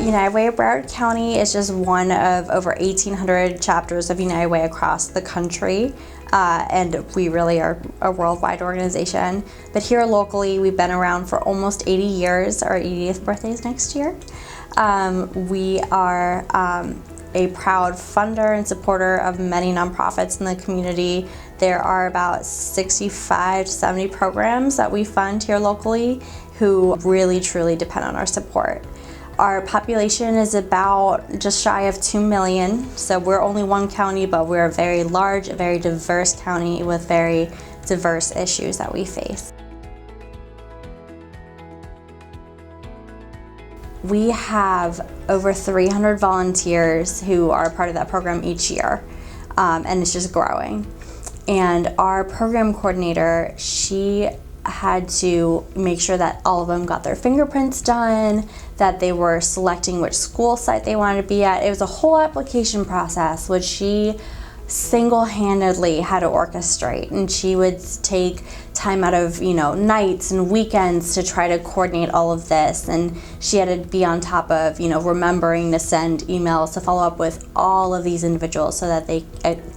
United Way of Broward County is just one of over 1,800 chapters of United Way across the country, and we really are a worldwide organization. But here locally, we've been around for almost 80 years. Our 80th birthday is next year. We are a proud funder and supporter of many nonprofits in the community. There are about 65 to 70 programs that we fund here locally who really truly depend on our support. Our population is about just shy of 2 million, so we're only one county, but we're a very large, very diverse county with very diverse issues that we face. We have over 300 volunteers who are part of that program each year, and it's just growing. And our program coordinator, she had to make sure that all of them got their fingerprints done, that they were selecting which school site they wanted to be at. It was a whole application process, which she single-handedly had to orchestrate, and she would take time out of nights and weekends to try to coordinate all of this, and she had to be on top of remembering to send emails to follow up with all of these individuals so that they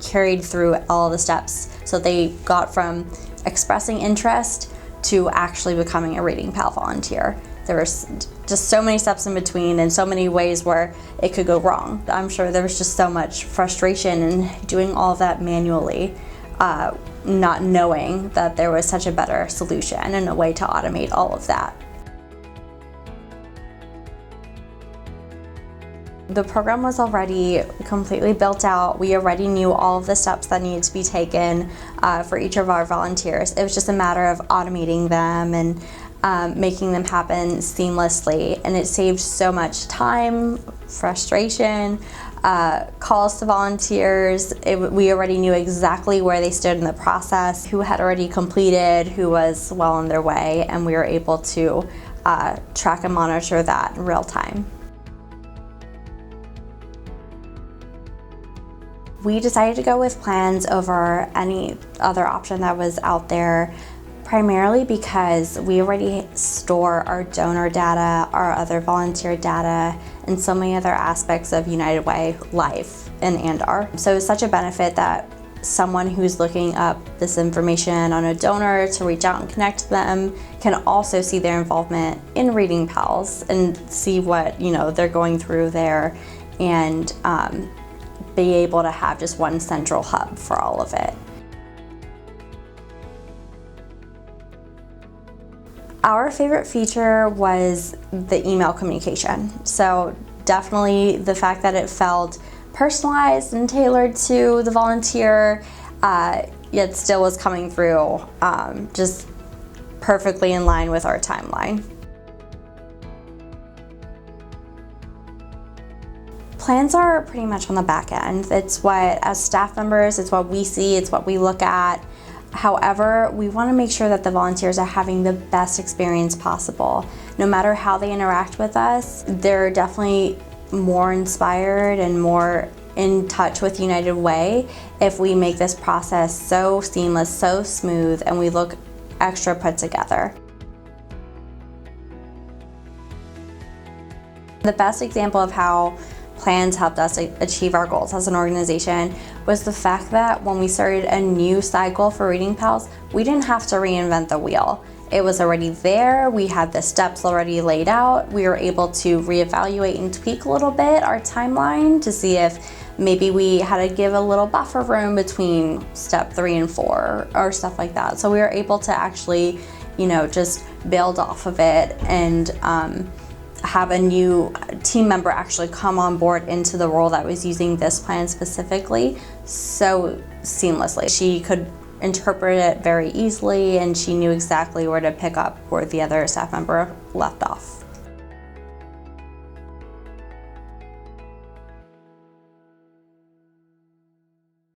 carried through all the steps, so they got from expressing interest to actually becoming a Reading Pal volunteer. There was just so many steps in between and so many ways where it could go wrong. I'm sure there was just so much frustration in doing all of that manually, not knowing that there was such a better solution and a way to automate all of that. The program was already completely built out. We already knew all of the steps that needed to be taken for each of our volunteers. It was just a matter of automating them and making them happen seamlessly, and it saved so much time, frustration, calls to volunteers. We already knew exactly where they stood in the process, who had already completed, who was well on their way, and we were able to track and monitor that in real time. We decided to go with plans over any other option that was out there, primarily because we already store our donor data, our other volunteer data, and so many other aspects of United Way life in Andar. So it's such a benefit that someone who's looking up this information on a donor to reach out and connect to them can also see their involvement in Reading Pals and see what they're going through there, and be able to have just one central hub for all of it. Our favorite feature was the email communication. So definitely the fact that it felt personalized and tailored to the volunteer, yet still was coming through just perfectly in line with our timeline. Plans are pretty much on the back end. It's what, as staff members, it's what we see, it's what we look at. However, we want to make sure that the volunteers are having the best experience possible. No matter how they interact with us, they're definitely more inspired and more in touch with United Way if we make this process so seamless, so smooth, and we look extra put together. The best example of how plans helped us achieve our goals as an organization was the fact that when we started a new cycle for Reading Pals, we didn't have to reinvent the wheel. It was already there, we had the steps already laid out, we were able to reevaluate and tweak a little bit our timeline to see if maybe we had to give a little buffer room between step 3 and 4 or stuff like that. So we were able to actually, just build off of it and have a new team member actually come on board into the role that was using this plan specifically so seamlessly. She could interpret it very easily, and she knew exactly where to pick up where the other staff member left off.